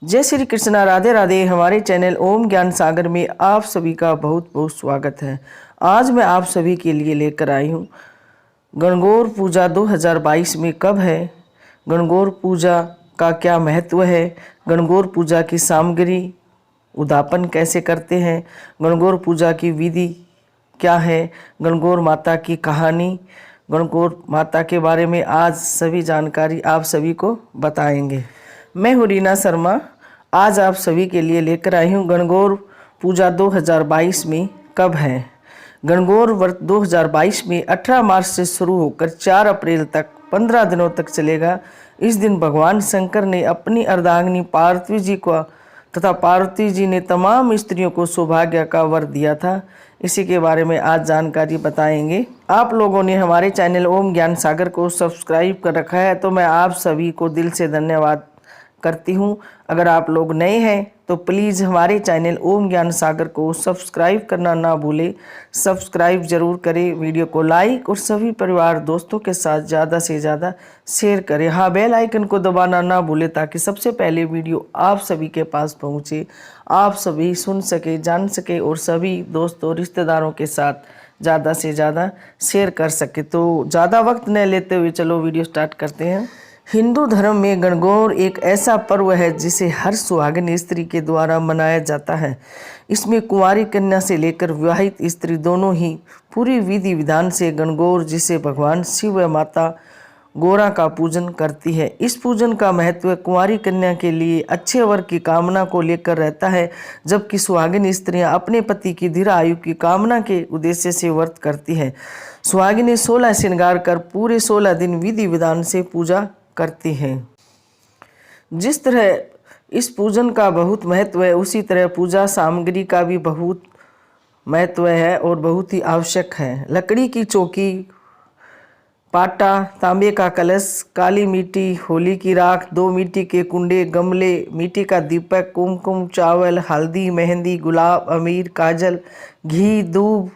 जय श्री कृष्णा, राधे राधे। हमारे चैनल ओम ज्ञान सागर में आप सभी का बहुत बहुत स्वागत है। आज मैं आप सभी के लिए लेकर आई हूँ गणगौर पूजा 2022 में कब है, गणगौर पूजा का क्या महत्व है, गणगौर पूजा की सामग्री, उद्यापन कैसे करते हैं, गणगौर पूजा की विधि क्या है, गणगौर माता की कहानी, गणगौर माता के बारे में आज सभी जानकारी आप सभी को बताएंगे। मैं हूँ रीना शर्मा। आज आप सभी के लिए लेकर आई हूँ गणगौर पूजा 2022 में कब है। गणगौर व्रत 2022 में 18 मार्च से शुरू होकर 4 अप्रैल तक 15 दिनों तक चलेगा। इस दिन भगवान शंकर ने अपनी अर्धांगिनी पार्वती जी को तथा पार्वती जी ने तमाम स्त्रियों को सौभाग्य का वर दिया था। इसी के बारे में आज जानकारी बताएंगे। आप लोगों ने हमारे चैनल ओम ज्ञान सागर को सब्सक्राइब कर रखा है तो मैं आप सभी को दिल से धन्यवाद करती हूँ। अगर आप लोग नए हैं तो प्लीज़ हमारे चैनल ओम ज्ञान सागर को सब्सक्राइब करना ना भूलें। सब्सक्राइब जरूर करें, वीडियो को लाइक और सभी परिवार दोस्तों के साथ ज़्यादा से ज़्यादा शेयर करें। हाँ, बेल आइकन को दबाना ना भूलें ताकि सबसे पहले वीडियो आप सभी के पास पहुँचे, आप सभी सुन सके, जान सके और सभी दोस्तों रिश्तेदारों के साथ ज़्यादा से ज़्यादा शेयर कर सके। तो ज़्यादा वक्त न लेते हुए चलो वीडियो स्टार्ट करते हैं। हिंदू धर्म में गणगौर एक ऐसा पर्व है जिसे हर सुहागिन स्त्री के द्वारा मनाया जाता है। इसमें कुंवारी कन्या से लेकर विवाहित स्त्री दोनों ही पूरी विधि विधान से गणगौर जिसे भगवान शिव व माता गौरा का पूजन करती है। इस पूजन का महत्व कुंवारी कन्या के लिए अच्छे वर की कामना को लेकर रहता है, जबकि सुहागिन स्त्रियां अपने पति की दीर्घ आयु की कामना के उद्देश्य से व्रत करती है। सुहागिनें 16 श्रृंगार कर पूरे 16 दिन विधि विधान से पूजा करती हैं। जिस तरह इस पूजन का बहुत महत्व है, उसी तरह पूजा सामग्री का भी बहुत महत्व है और बहुत ही आवश्यक है। लकड़ी की चौकी, पाटा, तांबे का कलश, काली मिट्टी, होली की राख, 2 मिट्टी के कुंडे, गमले, मिट्टी का दीपक, कुमकुम, चावल, हल्दी, मेहंदी, गुलाब, अमीर, काजल, घी, दूब,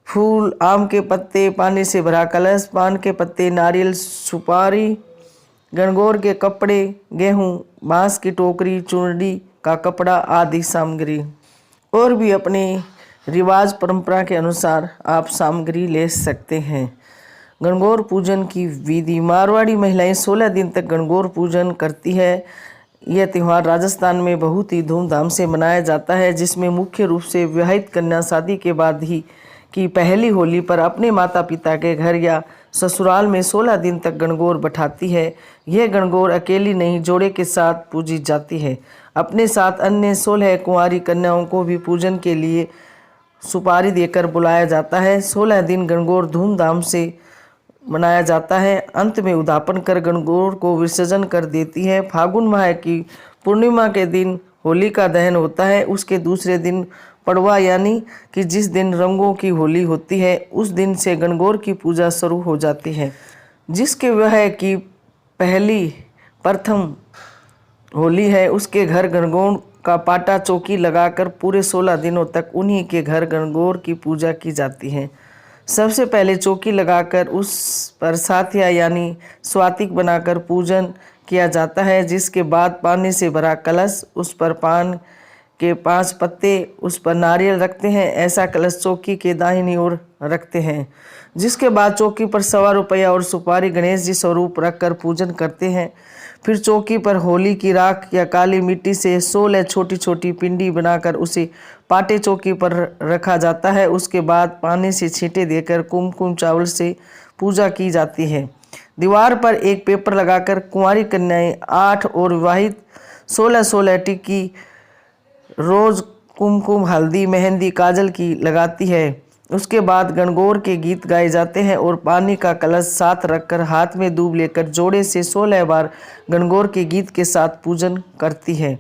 फूल, आम के पत्ते, पानी से भरा कलश, पान के पत्ते, नारियल, सुपारी, गणगौर के कपड़े, गेहूं, बांस की टोकरी, चुनरी का कपड़ा आदि सामग्री। और भी अपने रिवाज परंपरा के अनुसार आप सामग्री ले सकते हैं। गणगौर पूजन की विधि। मारवाड़ी महिलाएं 16 दिन तक गणगौर पूजन करती है। यह त्यौहार राजस्थान में बहुत ही धूमधाम से मनाया जाता है, जिसमें मुख्य रूप से विवाहित कन्या शादी के बाद ही की पहली होली पर अपने माता पिता के घर या ससुराल में 16 दिन तक गणगौर बैठाती है। यह गणगौर अकेली नहीं, जोड़े के साथ पूजी जाती है। अपने साथ अन्य 16 कुंवारी कन्याओं को भी पूजन के लिए सुपारी देकर बुलाया जाता है। 16 दिन गणगौर धूमधाम से मनाया जाता है। अंत में उद्यापन कर गणगौर को विसर्जन कर देती है। फागुन माह की पूर्णिमा के दिन होली का दहन होता है। उसके दूसरे दिन पड़वा यानी कि जिस दिन रंगों की होली होती है, उस दिन से गणगौर की पूजा शुरू हो जाती है। जिसके विवाह की पहली प्रथम होली है, उसके घर गणगौर का पाटा चौकी लगाकर पूरे 16 दिनों तक उन्हीं के घर गणगौर की पूजा की जाती है। सबसे पहले चौकी लगाकर उस पर साथिया यानी स्वातिक बनाकर पूजन किया जाता है, जिसके बाद पानी से भरा कलश, उस पर पान के 5 पत्ते, उस पर नारियल रखते हैं। ऐसा कलश चौकी के दाहिनी ओर रखते हैं। जिसके बाद चौकी पर 1.25 रुपया और सुपारी गणेश जी स्वरूप रखकर पूजन करते हैं। फिर चौकी पर होली की राख या काली मिट्टी से 16 छोटी छोटी पिंडी बनाकर उसे पाटे चौकी पर रखा जाता है। उसके बाद पानी से छींटे देकर कुमकुम चावल से पूजा की जाती है। दीवार पर एक पेपर लगाकर कुंवारी कन्याएं 8 और विवाहित 16 टिक्की रोज कुमकुम, हल्दी, मेहंदी, काजल की लगाती है। उसके बाद गणगौर के गीत गाए जाते हैं और पानी का कलश साथ रखकर हाथ में दूब लेकर जोड़े से 16 बार गणगौर के गीत के साथ पूजन करती है।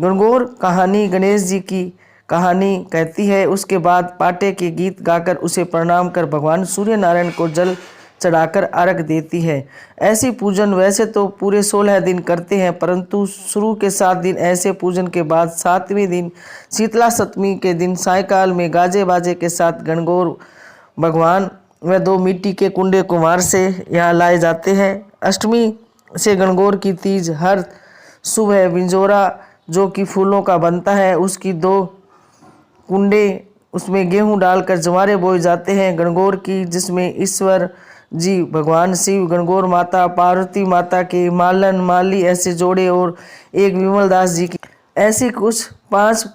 गणगौर कहानी गणेश जी की कहानी कहती है। उसके बाद पाटे के गीत गाकर उसे प्रणाम कर भगवान सूर्य नारायण को जल चढ़ाकर अर्घ देती है। ऐसी पूजन वैसे तो पूरे 16 दिन करते हैं, परंतु शुरू के 7 दिन ऐसे पूजन के बाद 7वें दिन शीतला सप्तमी के दिन सायकाल में गाजे बाजे के साथ गणगौर भगवान व 2 मिट्टी के कुंडे कुम्हार से यहाँ लाए जाते हैं। अष्टमी से गणगौर की तीज हर सुबह बिंजोरा जो कि फूलों का बनता है, उसकी 2 कुंडे, उसमें गेहूं डालकर जवारे बोए जाते हैं। गणगौर की, जिसमें ईश्वर जी, भगवान शिव, गणगौर माता, पार्वती माता के मालन माली ऐसे जोड़े और एक विमल दास जी की, ऐसी कुछ 5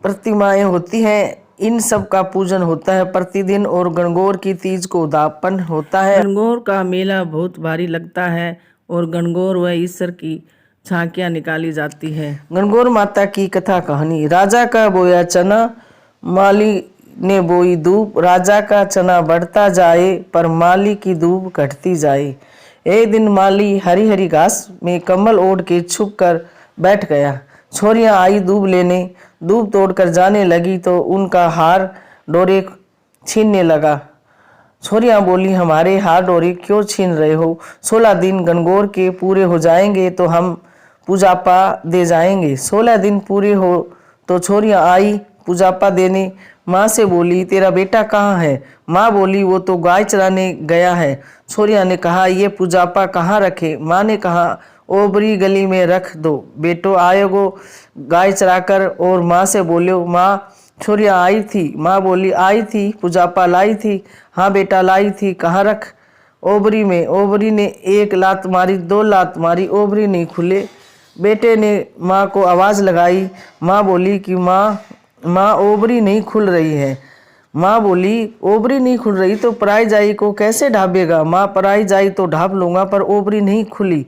प्रतिमाएं होती हैं। इन सब का पूजन होता है प्रतिदिन और गणगौर की तीज को उद्यापन होता है। गणगौर का मेला बहुत भारी लगता है और गणगौर व ईश्वर की झांकियां निकाली जाती है। गणगौर माता की कथा कहानी। राजा का बोया चना, माली ने बोई धूप, राजा का चना बढ़ता जाए पर माली की धूप घटती जाए। एक दिन माली हरी हरी घास में कम्बल ओढ़ के छुप कर बैठ गया। छोरियां आई दूब लेने, दूब तोड़कर जाने लगी तो उनका हार डोरे छीनने लगा। छोरियां बोली, हमारे हार डोरे क्यों छीन रहे हो? 16 दिन गणगौर के पूरे हो जाएंगे तो हम पूजापा दे जाएंगे। 16 दिन पूरे हो तो छोरियां आई पूजापा देने। माँ से बोली, तेरा बेटा कहाँ है? माँ बोली, वो तो गाय चराने गया है। छोरियां ने कहा, ये पूजापा कहाँ रखे? माँ ने कहा, ओबरी गली में रख दो, बेटो आएगो गाय चराकर। और माँ से बोलो, माँ छोरियां आई थी? माँ बोली, आई थी, पूजापा लाई थी। हाँ बेटा लाई थी, कहाँ रख? ओबरी में। ओबरी ने 1 लात मारी, 2 लात मारी, ओबरी नहीं खुले। बेटे ने माँ को आवाज़ लगाई। माँ बोली कि माँ ओबरी नहीं खुल रही है। माँ बोली, ओबरी नहीं खुल रही तो पराई जाई को कैसे ढाबेगा? माँ, पराई जाई तो ढाप लूँगा पर ओबरी नहीं खुली।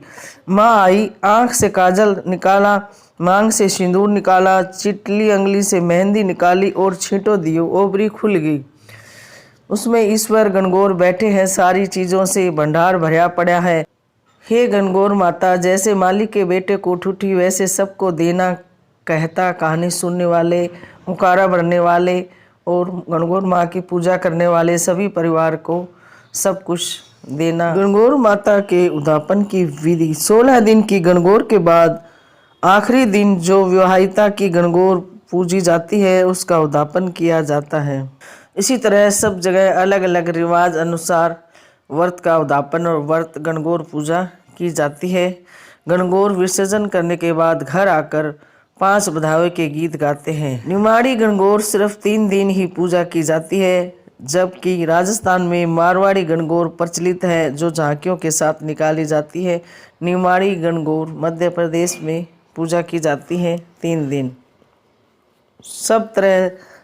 माँ आई, आँख से काजल निकाला, मांग से सिंदूर निकाला, चिटली अंगली से मेहंदी निकाली और छींटो दियो, ओबरी खुल गई। उसमें ईश्वर गणगौर बैठे हैं, सारी चीज़ों से भंडार भरा पड़ा है। हे गणगौर माता, जैसे मालिक के बेटे को ठूठी वैसे सबको देना, कहता कहानी सुनने वाले, मुकारा भरने वाले और गणगौर माँ की पूजा करने वाले सभी परिवार को सब कुछ देना। गणगौर माता के उद्यापन की विधि। 16 दिन की गणगौर के बाद आखिरी दिन जो विवाहिता की गणगौर पूजी जाती है उसका उद्यापन किया जाता है। इसी तरह सब जगह अलग अलग रिवाज अनुसार व्रत का उद्यापन और व्रत गणगौर पूजा की जाती है। गणगौर विसर्जन करने के बाद घर आकर 5 बधाई के गीत गाते हैं। निमाड़ी गणगौर सिर्फ 3 दिन ही पूजा की जाती है, जबकि राजस्थान में मारवाड़ी गणगौर प्रचलित है जो झांकियों के साथ निकाली जाती है। निमाड़ी गणगौर मध्य प्रदेश में पूजा की जाती है 3 दिन।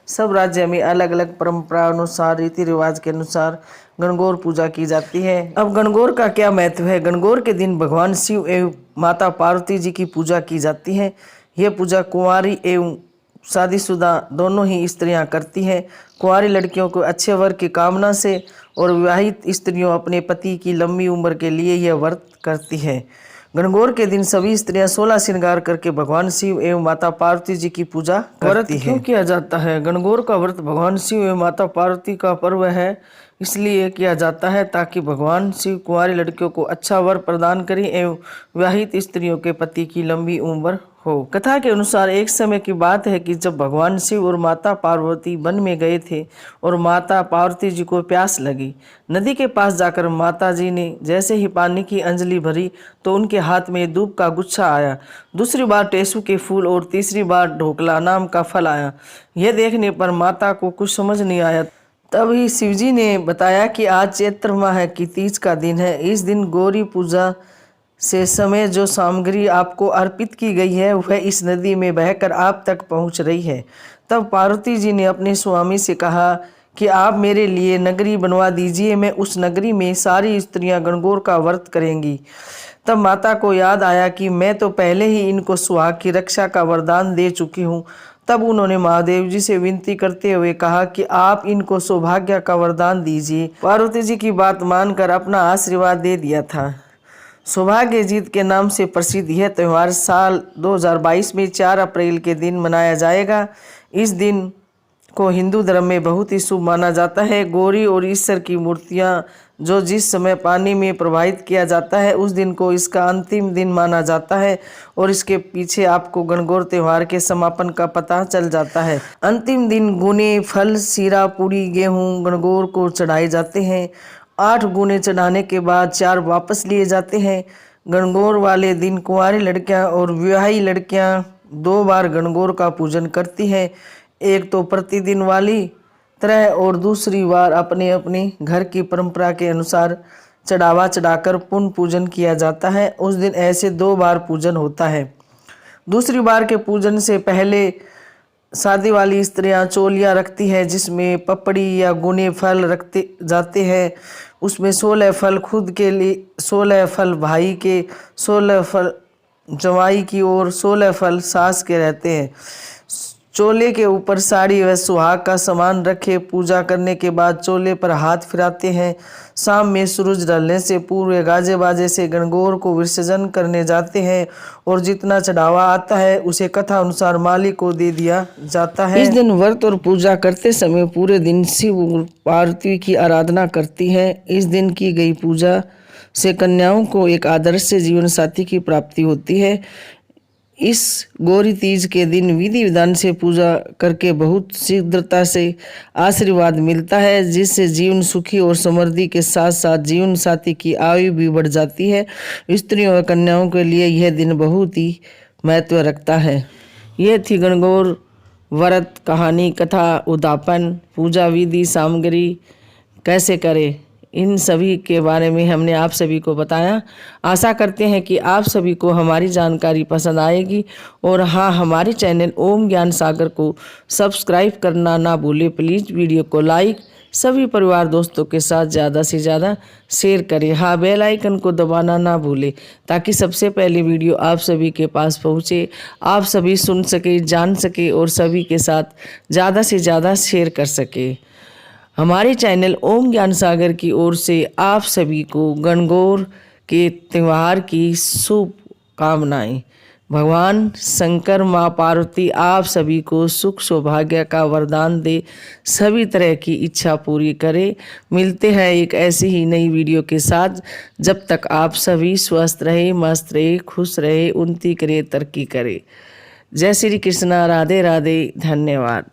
सब राज्य में अलग अलग परंपरा अनुसार, रीति रिवाज के अनुसार गणगौर पूजा की जाती है। अब गणगौर का क्या महत्व है? गणगौर के दिन भगवान शिव एवं माता पार्वती जी की पूजा की जाती है। यह पूजा कुंवारी एवं शादीशुदा दोनों ही स्त्रियां करती हैं। कुंवारी लड़कियों को अच्छे वर की कामना से और विवाहित स्त्रियों अपने पति की लंबी उम्र के लिए यह व्रत करती है। गणगौर के दिन सभी स्त्रियां 16 श्रृंगार करके भगवान शिव एवं माता पार्वती जी की पूजा करती है। क्यों किया जाता है? गणगौर का व्रत भगवान शिव एवं माता पार्वती का पर्व है, इसलिए किया जाता है ताकि भगवान शिव कुंवारी लड़कियों को अच्छा वर प्रदान करें एवं विवाहित स्त्रियों के पति की लंबी उम्र हो। कथा के अनुसार एक समय की बात है कि जब भगवान शिव और माता पार्वती वन में गए थे और माता पार्वती जी को प्यास लगी। नदी के पास जाकर माता जी ने जैसे ही पानी की अंजलि भरी तो उनके हाथ में दूब का गुच्छा आया। दूसरी बार टेसू के फूल और तीसरी बार ढोकला नाम का फल आया। यह देखने पर माता को कुछ समझ नहीं आया। तभी शिवजी ने बताया कि आज चैत्र माह की तीज का दिन है। इस दिन गौरी पूजा से समय जो सामग्री आपको अर्पित की गई है वह इस नदी में बहकर आप तक पहुंच रही है। तब पार्वती जी ने अपने स्वामी से कहा कि आप मेरे लिए नगरी बनवा दीजिए, मैं उस नगरी में सारी स्त्रियां गणगौर का व्रत करेंगी। तब माता को याद आया कि मैं तो पहले ही इनको सुहाग की रक्षा का वरदान दे चुकी हूँ। तब उन्होंने महादेव जी से विनती करते हुए कहा कि आप इनको सौभाग्य का वरदान दीजिए। पार्वती जी की बात मानकर अपना आशीर्वाद दे दिया था। सौभाग्य जीत के नाम से प्रसिद्ध यह त्यौहार साल 2022 में 4 अप्रैल के दिन मनाया जाएगा। इस दिन को हिंदू धर्म में बहुत ही शुभ माना जाता है। गौरी और ईश्वर की मूर्तियां जो जिस समय पानी में प्रवाहित किया जाता है उस दिन को इसका अंतिम दिन माना जाता है और इसके पीछे आपको गणगौर त्यौहार के समापन का पता चल जाता है। अंतिम दिन गुने, फल, सीरा, पूड़ी, गेहूँ गणगौर को चढ़ाए जाते हैं। 8 गुने चढ़ाने के बाद 4 वापस लिए जाते हैं। गणगौर वाले दिन कुंवारी लड़कियां और विवाही लड़कियां 2 बार गणगौर का पूजन करती हैं। एक तो प्रतिदिन वाली तरह और दूसरी बार अपने अपने घर की परंपरा के अनुसार चढ़ावा चढ़ाकर पुण्य पूजन किया जाता है। उस दिन ऐसे 2 बार पूजन होता है। दूसरी बार के पूजन से पहले शादी वाली स्त्रियां चोलियां रखती है जिसमें पपड़ी या गुने फल रखते जाते हैं। उसमें 16 फल खुद के लिए, 16 फल भाई के, 16 फल जवाई की और 16 फल सास के रहते हैं। चोले के ऊपर साड़ी व सुहाग का सामान रखे पूजा करने के बाद चोले पर हाथ फिराते हैं। शाम में सूरज ढलने से पूर्व गाजे बाजे से गणगौर को विसर्जन करने जाते हैं और जितना चढ़ावा आता है उसे कथा अनुसार मालिक को दे दिया जाता है। इस दिन व्रत और पूजा करते समय पूरे दिन शिव और पार्वती की आराधना करती है। इस दिन की गई पूजा से कन्याओं को एक आदर्श जीवन साथी की प्राप्ति होती है। इस गौरी तीज के दिन विधि विधान से पूजा करके बहुत शीघ्रता से आशीर्वाद मिलता है, जिससे जीवन सुखी और समृद्धि के साथ साथ जीवन साथी की आयु भी बढ़ जाती है। स्त्रियों और कन्याओं के लिए यह दिन बहुत ही महत्व रखता है। यह थी गणगौर व्रत कहानी, कथा, उद्यापन, पूजा विधि, सामग्री कैसे करें, इन सभी के बारे में हमने आप सभी को बताया। आशा करते हैं कि आप सभी को हमारी जानकारी पसंद आएगी। और हाँ, हमारे चैनल ओम ज्ञान सागर को सब्सक्राइब करना ना भूलें। प्लीज़ वीडियो को लाइक, सभी परिवार दोस्तों के साथ ज़्यादा से ज़्यादा शेयर करें। हाँ, बेल आइकन को दबाना ना भूलें ताकि सबसे पहले वीडियो आप सभी के पास पहुँचे, आप सभी सुन सके, जान सके और सभी के साथ ज़्यादा से ज़्यादा शेयर कर सके। हमारे चैनल ओम ज्ञान सागर की ओर से आप सभी को गणगौर के त्यौहार की शुभकामनाएं। भगवान शंकर, माँ पार्वती आप सभी को सुख सौभाग्य का वरदान दे, सभी तरह की इच्छा पूरी करे। मिलते हैं एक ऐसी ही नई वीडियो के साथ। जब तक आप सभी स्वस्थ रहे, मस्त रहे, खुश रहे, उन्नति करे, तरक्की करे। जय श्री कृष्णा, राधे राधे, धन्यवाद।